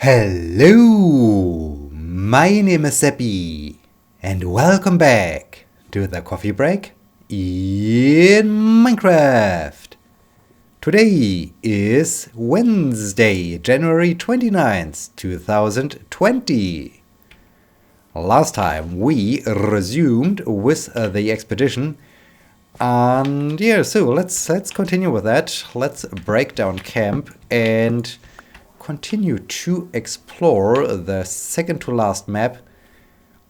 Hello, my name is Sebbi, and welcome back to the coffee break in Minecraft. Today is Wednesday, January 29th, 2020. Last time we resumed with the expedition, and yeah, so let's continue with that. Let's break down camp and continue to explore the second to last map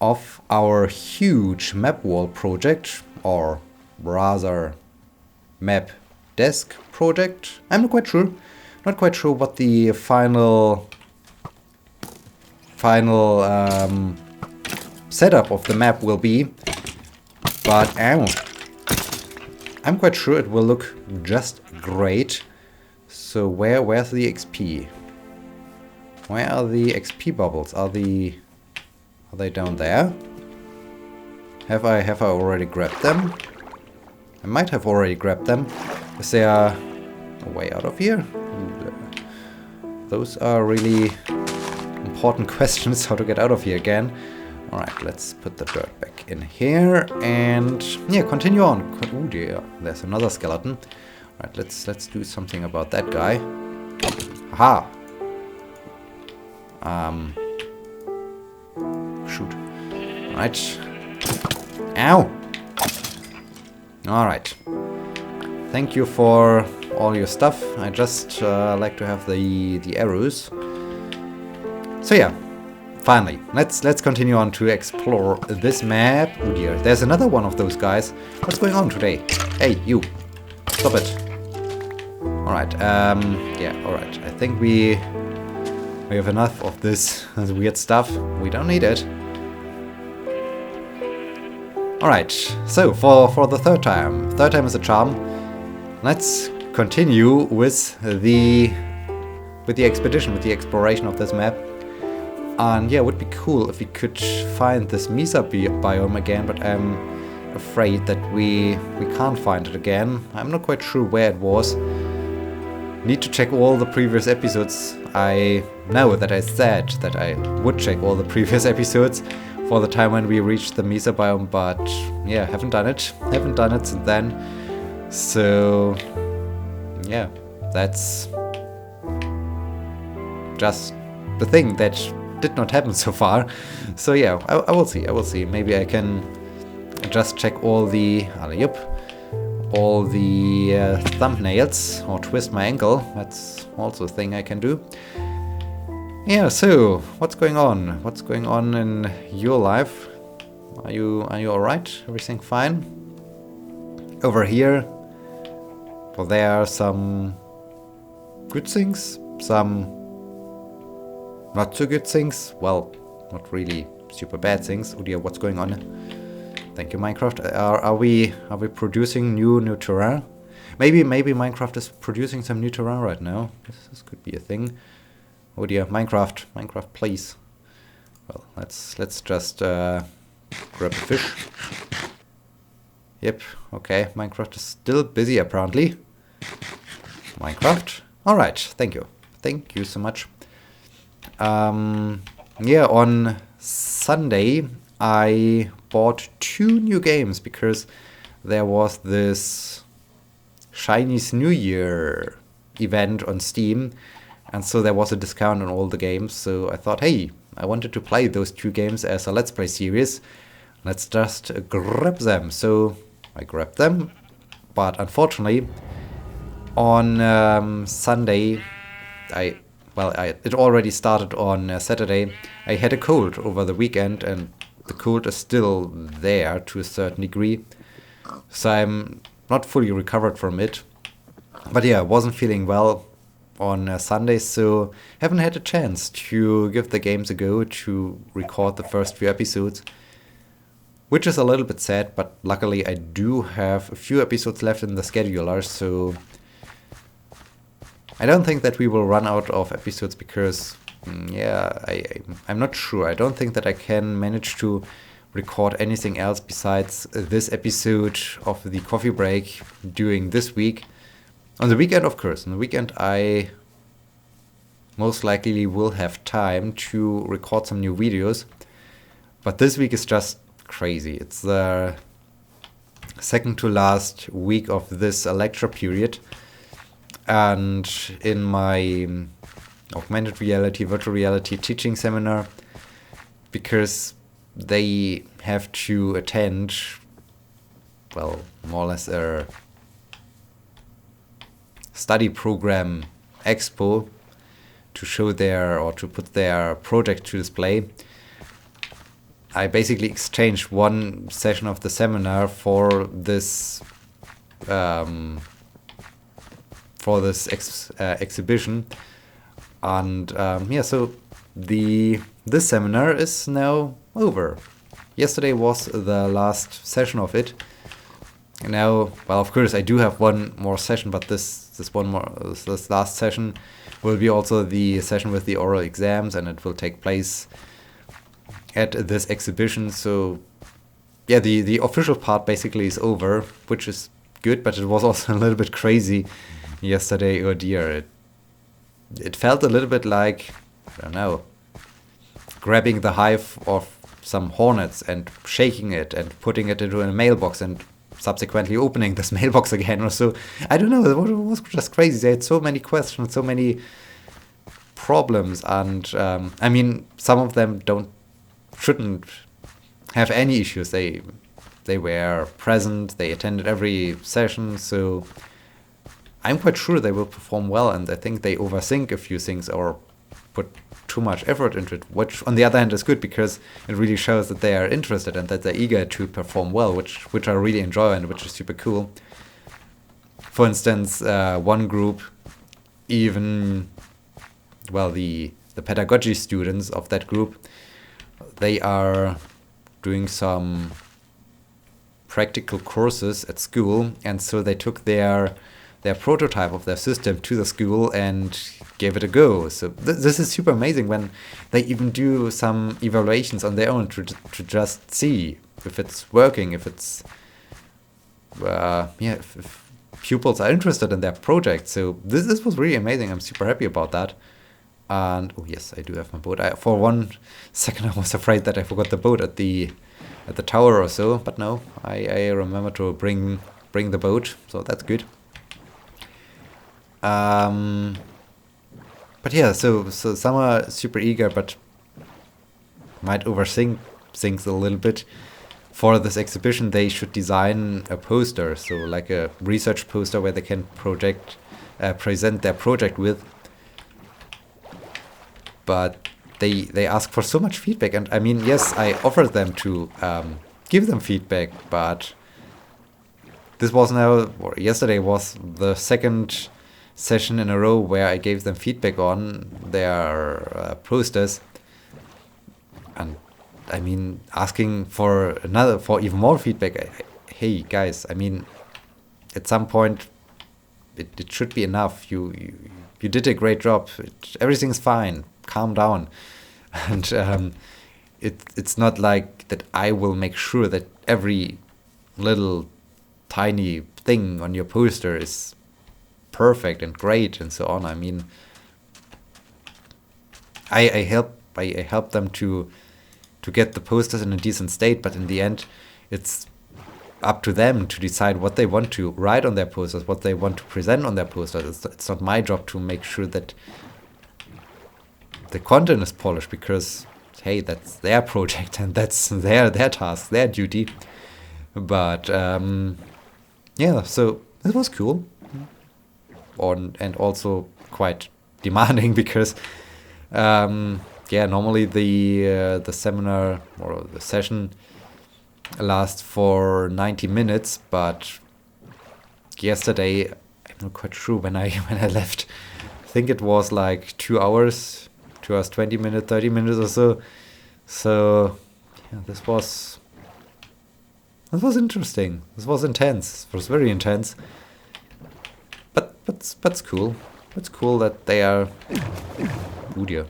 of our huge map wall project, or rather map desk project. I'm not quite sure what the final setup of the map will be, but I'm quite sure it will look just great. So where's the XP? Where are the XP bubbles? Are they down there? Have I already grabbed them? I might have already grabbed them. Is there a way out of here? Those are really important questions, how to get out of here again. Alright, let's put the dirt back in here and yeah, continue on. Oh dear, there's another skeleton. Alright, let's do something about that guy. Aha! Shoot. Alright. Ow! Alright. Thank you for all your stuff. I just like to have the arrows. So yeah, finally, let's continue on to explore this map. Oh dear, there's another one of those guys. What's going on today? Hey, you. Stop it. Alright, yeah, alright. I think we have enough of this weird stuff. We don't need it. Alright, so for the third time is a charm. Let's continue with the expedition, with the exploration of this map. And yeah, it would be cool if we could find this Mesa biome again, but I'm afraid that we can't find it again. I'm not quite sure where it was. Need to check all the previous episodes. I know that I said that I would check all the previous episodes for the time when we reached the Mesa biome, but yeah, haven't done it since then. So yeah, that's just the thing that did not happen so far. So yeah, I will see. Maybe I can just check all the thumbnails or twist my ankle. That's also a thing I can do. Yeah, so what's going on? What's going on in your life? Are you alright? Everything fine? Over here, well, there are some good things, some not so good things. Well, not really super bad things. Oh dear, what's going on? Thank you, Minecraft. Are we producing new terrain? Maybe Minecraft is producing some new terrain right now. This could be a thing. Oh dear, Minecraft, please. Well, let's just grab a fish. Yep, okay. Minecraft is still busy apparently. Minecraft. All right, thank you so much. Yeah, on Sunday I bought 2 new games because there was this Chinese New Year event on Steam, and so there was a discount on all the games. So I thought, hey, I wanted to play those 2 games as a Let's Play series. Let's just grab them. So I grabbed them, but unfortunately on Sunday, it already started on Saturday. I had a cold over the weekend, and the cold is still there to a certain degree. So I'm not fully recovered from it. But yeah, I wasn't feeling well on Sunday, so haven't had a chance to give the games a go, to record the first few episodes. Which is a little bit sad, but luckily I do have a few episodes left in the scheduler, so I don't think that we will run out of episodes because, yeah, I'm not sure. I don't think that I can manage to record anything else besides this episode of the coffee break during this week. On the weekend, of course. On the weekend, I most likely will have time to record some new videos. But this week is just crazy. It's the second to last week of this lecture period. And in my augmented reality, virtual reality teaching seminar, because they have to attend, well, more or less a study program expo to show their, or to put their project to display. I basically exchanged one session of the seminar for this exhibition, and so this seminar is now over. Yesterday was the last session of it. And now, well, of course, I do have one more session, but this last session will be also the session with the oral exams, and it will take place at this exhibition. So yeah, the official part basically is over, which is good, but it was also a little bit crazy yesterday. Oh dear, it felt a little bit like, I don't know, grabbing the hive of some hornets and shaking it and putting it into a mailbox and subsequently opening this mailbox again or so. I don't know, it was just crazy. They had so many questions, so many problems, and I mean, some of them shouldn't have any issues. They were present, they attended every session, so I'm quite sure they will perform well, and I think they overthink a few things or put too much effort into it, which on the other hand is good, because it really shows that they are interested and that they're eager to perform well, which I really enjoy and which is super cool. For instance, one group, even, well, the pedagogy students of that group, they are doing some practical courses at school, and so they took their prototype of their system to the school and gave it a go. So this is super amazing when they even do some evaluations on their own to just see if it's working, if it's if pupils are interested in their project. So this was really amazing. I'm super happy about that. And oh yes, I do have my boat. For one second I was afraid that I forgot the boat at the tower or so, but no, I remember to bring the boat, so that's good. But yeah, so some are super eager, but might overthink things a little bit. For this exhibition, they should design a poster, so like a research poster where they can present their project with. But they ask for so much feedback, and I mean, yes, I offered them to give them feedback, but yesterday was the second session in a row where I gave them feedback on their posters, and I mean, asking for even more feedback. Hey guys, I mean, at some point it should be enough. You did a great job. Everything's fine. Calm down. And it's not like that I will make sure that every little tiny thing on your poster is perfect and great and so on. I mean, I help them to get the posters in a decent state, but in the end it's up to them to decide what they want to write on their posters, what they want to present on their posters. It's not my job to make sure that the content is polished, because hey, that's their project and that's their task, their duty. But yeah, so it was cool. And also quite demanding, because normally the seminar or the session lasts for 90 minutes, but yesterday, I'm not quite sure when I left, I think it was like 2 hours 20 minutes, 30 minutes or so. So yeah, this was interesting. This was intense. It was very intense. But it's cool. It's cool that they are... Oh dear.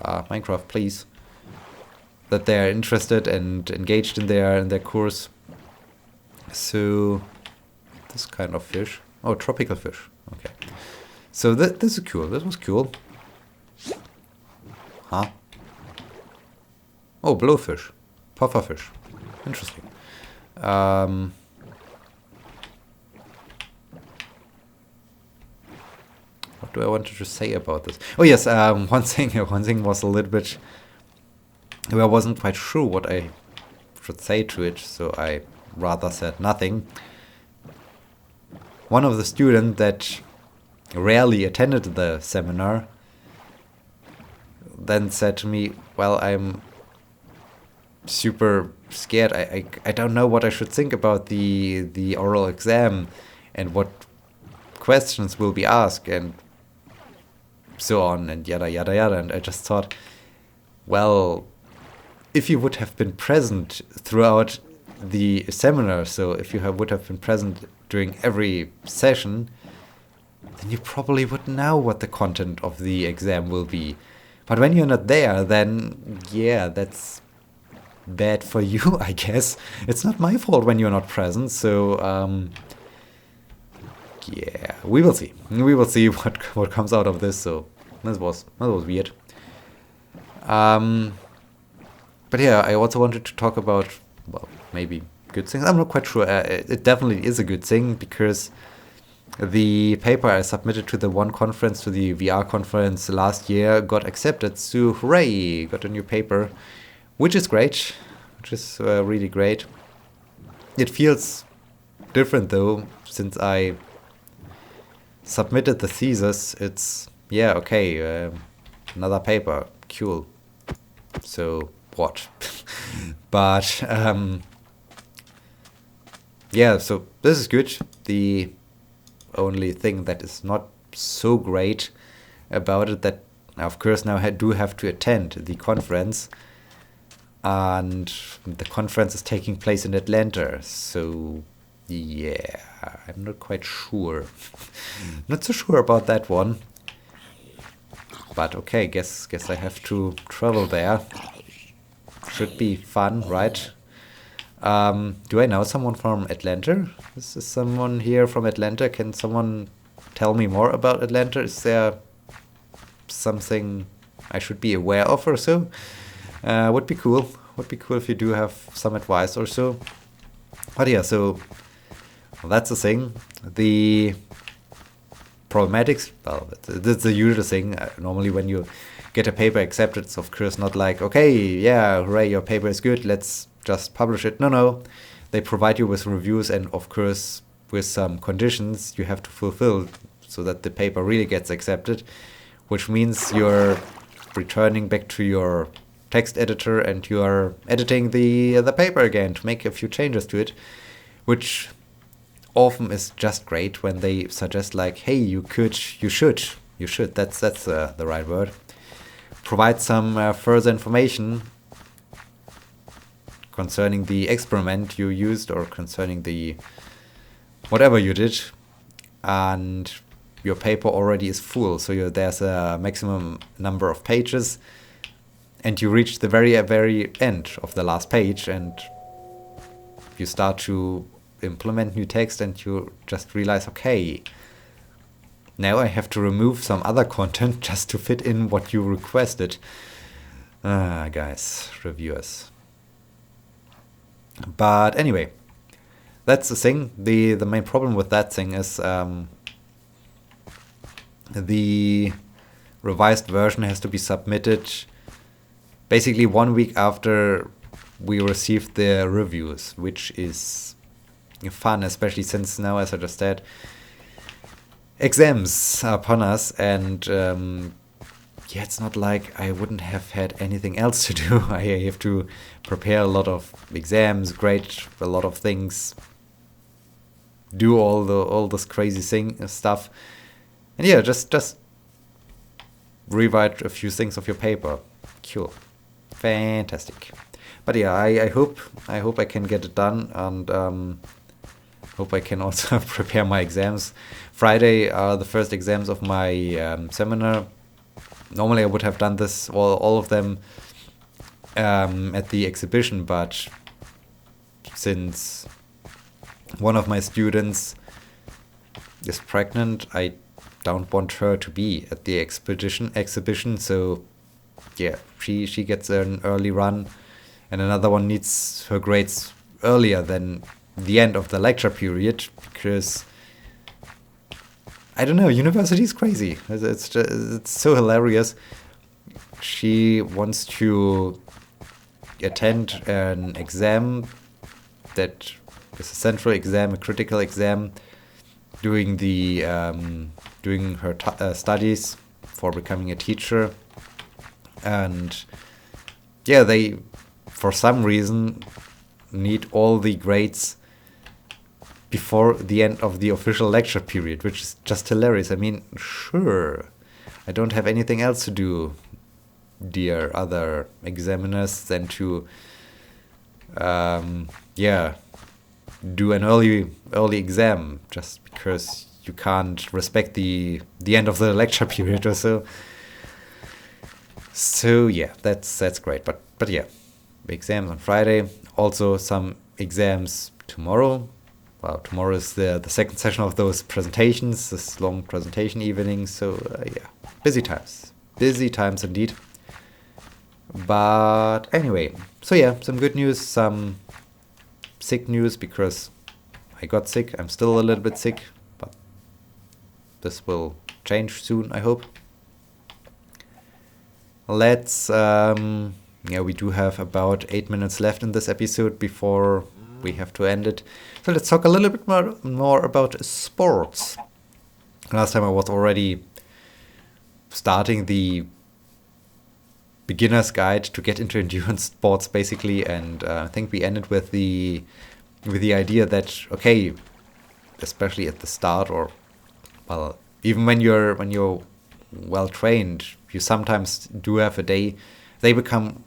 Minecraft, please. That they are interested and engaged in their course. So, this kind of fish. Oh, tropical fish. Okay. So this is cool. This was cool. Huh? Oh, blowfish. Pufferfish. Interesting. What do I want to say about this? Oh yes, one thing was a little bit... I wasn't quite sure what I should say to it, so I rather said nothing. One of the students that rarely attended the seminar then said to me, well, I'm super scared. I don't know what I should think about the oral exam and what questions will be asked and so on and yada yada yada. And I just thought, well, if you would have been present throughout the seminar, so if you would have been present during every session, then you probably would know what the content of the exam will be. But when you're not there, then yeah, that's bad for you, I guess. It's not my fault when you're not present, so yeah, we will see. We will see what comes out of this. So that was weird. But yeah, I also wanted to talk about, well, maybe good things. I'm not quite sure. It definitely is a good thing because the paper I submitted to the one conference, to the VR conference last year, got accepted. So hooray, got a new paper, which is great, which is really great. It feels different though, since I submitted the thesis. It's, yeah, okay, another paper, cool. So what? But yeah, so this is good. The only thing that is not so great about it, that of course now I do have to attend the conference, and the conference is taking place in Atlanta. So yeah, I'm not quite sure. Not so sure about that one. But okay, guess I have to travel there. Should be fun, right? Do I know someone from Atlanta? Is someone here from Atlanta? Can someone tell me more about Atlanta? Is there something I should be aware of or so? Would be cool. Would be cool if you do have some advice or so. But yeah, so that's the thing. The problematics, well, that's the usual thing. Normally when you get a paper accepted, it's of course not like, okay, yeah, hooray, your paper is good, let's just publish it. No. They provide you with reviews and of course with some conditions you have to fulfill so that the paper really gets accepted, which means you're returning back to your text editor and you are editing the paper again to make a few changes to it, which often is just great when they suggest like, hey, you should, that's the right word, provide some further information concerning the experiment you used or concerning the whatever you did, and your paper already is full, so there's a maximum number of pages and you reach the very end of the last page and you start to implement new text and you just realize, okay, now I have to remove some other content just to fit in what you requested. Guys, reviewers. But anyway, that's the thing. The main problem with that thing is the revised version has to be submitted basically 1 week after we received the reviews, which is fun, especially since now, as I just said, exams are upon us, and yeah, it's not like I wouldn't have had anything else to do. I have to prepare a lot of exams, grade a lot of things, do all this crazy stuff, and yeah, just rewrite a few things of your paper. Cool, fantastic. But yeah, I hope I can get it done, and hope I can also prepare my exams. Friday are the first exams of my seminar. Normally I would have done this, all of them, at the exhibition, but since one of my students is pregnant, I don't want her to be at the exhibition, so yeah, she gets an early run, and another one needs her grades earlier than the end of the lecture period, because I don't know, university is crazy. It's so hilarious. She wants to attend an exam that is a central exam, a critical exam, doing her studies for becoming a teacher. And yeah, they, for some reason, need all the grades before the end of the official lecture period, which is just hilarious. I mean, sure, I don't have anything else to do, dear other examiners, than to do an early exam, just because you can't respect the end of the lecture period or so. So yeah, that's great. But yeah, exams on Friday. Also some exams tomorrow. Well, tomorrow is the second session of those presentations, this long presentation evening. So yeah, busy times indeed. But anyway, so yeah, some good news, some sick news, because I got sick. I'm still a little bit sick, but this will change soon, I hope. Let's, we do have about 8 minutes left in this episode before we have to end it. So let's talk a little bit more about sports. Last time I was already starting the beginner's guide to get into endurance sports, basically, and I think we ended with the idea that, okay, especially at the start, or well, even when you're well trained, you sometimes do have a day. They become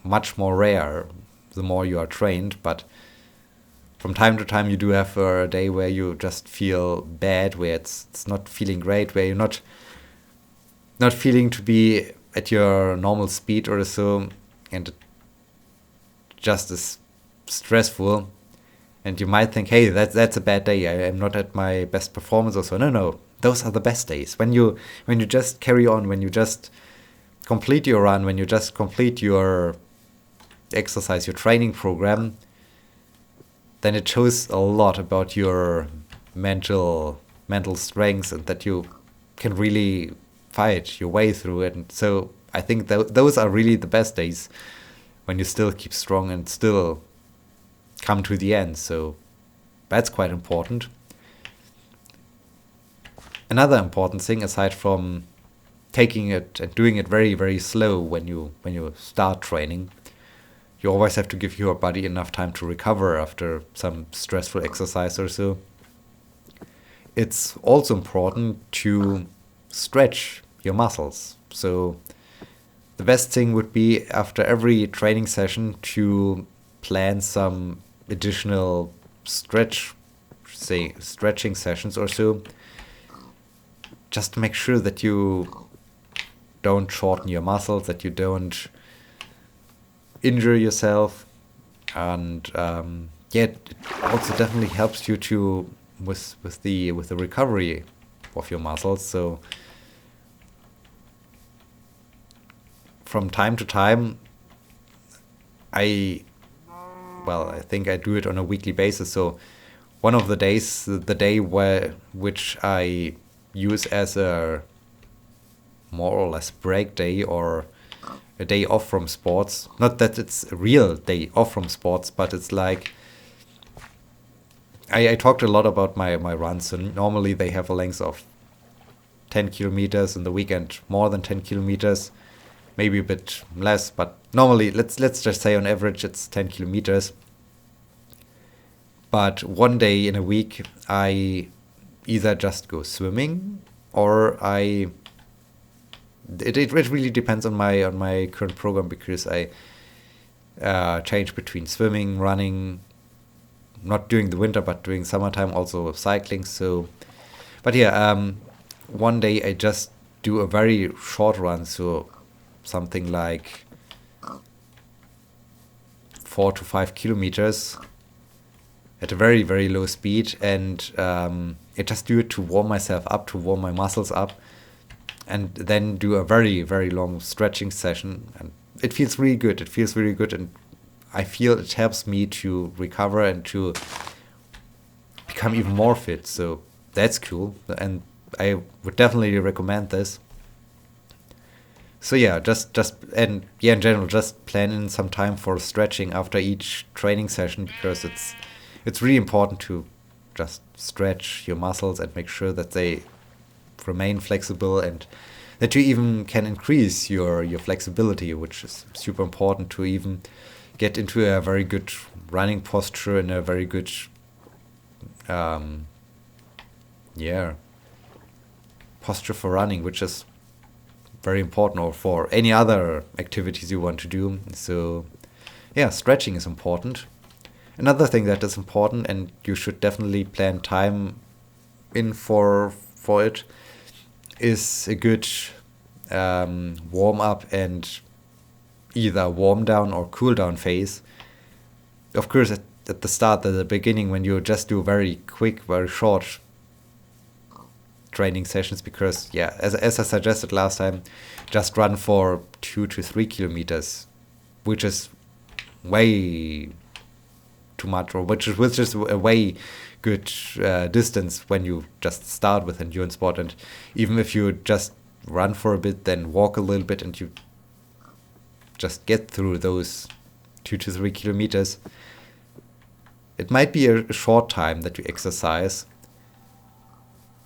much more rare the more you are trained, but from time to time you do have a day where you just feel bad, where it's not feeling great, where you're not feeling to be at your normal speed or so, and it just is stressful, and you might think, hey, that's a bad day, I am not at my best performance or so. No, those are the best days, when you just carry on, when you just complete your run, when you just complete your exercise, your training program. Then it shows a lot about your mental strengths, and that you can really fight your way through it. And so I think those are really the best days, when you still keep strong and still come to the end. So that's quite important. Another important thing, aside from taking it and doing it very, very slow when you start training, you always have to give your body enough time to recover after some stressful exercise or so. It's also important to stretch your muscles. So the best thing would be, after every training session, to plan some additional stretching sessions or so, just to make sure that you don't shorten your muscles, that you don't injure yourself. And it also definitely helps you to with the recovery of your muscles. So from time to time, I think I do it on a weekly basis. So one of the days, the day which I use as a more or less break day, or a day off from sports. Not that it's a real day off from sports, but it's like, I talked a lot about my runs. So normally they have a length of 10 kilometers, in the weekend more than 10 kilometers, maybe a bit less, but normally let's just say on average it's 10 kilometers. But one day in a week I either just go swimming, or it really depends on my current program, because I change between swimming, running, not during the winter, but during summertime also cycling. So, but yeah, one day I just do a very short run, so something like 4 to 5 kilometers at a very, very low speed, and I just do it to warm myself up, to warm my muscles up. and then do a very, very long stretching session. And it feels really good. It feels really good, and I feel it helps me to recover and to become even more fit. So that's cool, and I would definitely recommend this. So yeah, in general, just plan in some time for stretching after each training session, because it's really important to just stretch your muscles and make sure that they remain flexible, and that you even can increase your flexibility, which is super important to even get into a very good running posture and a very good posture for running, which is very important, or for any other activities you want to do. So yeah, stretching is important. Another thing that is important, and you should definitely plan time in for it, is a good warm up and either warm down or cool down phase. Of course, at the start, at the beginning, when you just do very quick, very short training sessions, because as I suggested last time, just run for 2 to 3 kilometers, which is way too much, or which is a way good distance when you just start with endurance sport. And even if you just run for a bit, then walk a little bit, and you just get through those 2 to 3 kilometers, it might be a short time that you exercise,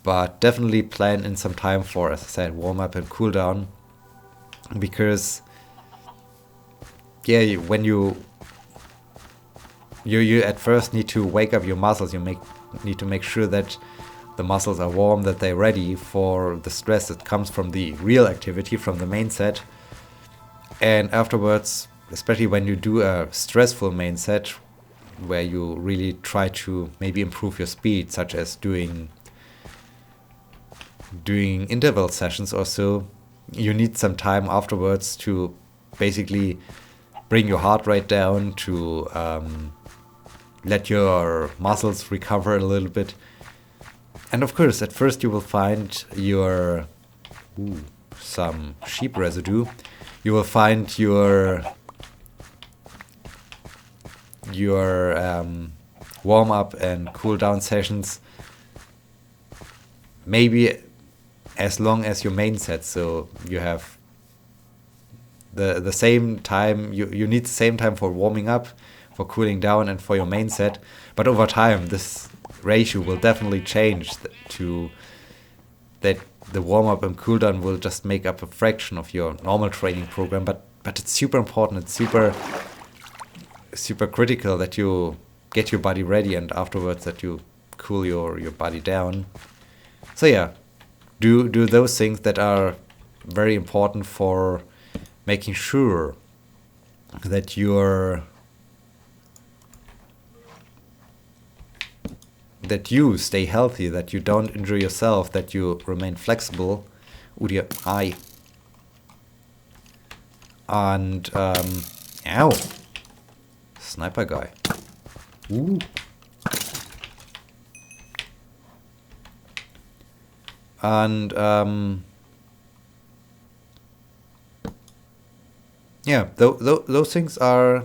but definitely plan in some time for, as I said, warm up and cool down, because when you at first need to wake up your muscles, need to make sure that the muscles are warm, that they're ready for the stress that comes from the real activity, from the main set. And afterwards, especially when you do a stressful main set, where you really try to maybe improve your speed, such as doing interval sessions or so, you need some time afterwards to basically bring your heart rate down, to let your muscles recover a little bit. And of course, at first you will find some sheep residue. You will find your warm up and cool down sessions maybe as long as your main set. So you have the same time, you need the same time for warming up, for cooling down, and for your main set. But over time, this ratio will definitely change to that the warm-up and cool-down will just make up a fraction of your normal training program. But it's super important. It's super critical that you get your body ready, and afterwards that you cool your body down. So yeah, do those things that are very important for making sure that you stay healthy, that you don't injure yourself, that you remain flexible. And ow, sniper guy. Ooh. And those things are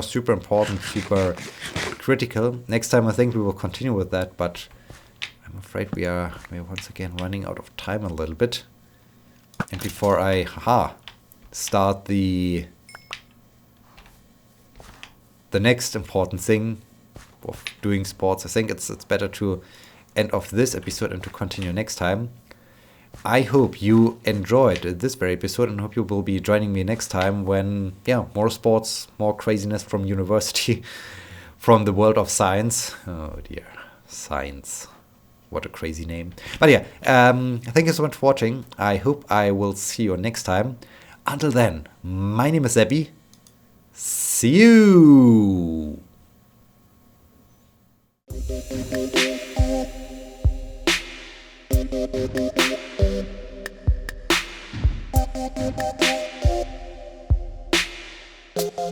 super important, super critical. Next time I think we will continue with that, but I'm afraid we are once again running out of time a little bit. And before I start the next important thing of doing sports, I think it's better to end off this episode and to continue next time. I hope you enjoyed this very episode, and hope you will be joining me next time when, more sports, more craziness from university, from the world of science. Oh dear, science. What a crazy name. But thank you so much for watching. I hope I will see you next time. Until then, my name is Sebbi. See you!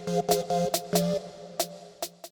Thank you.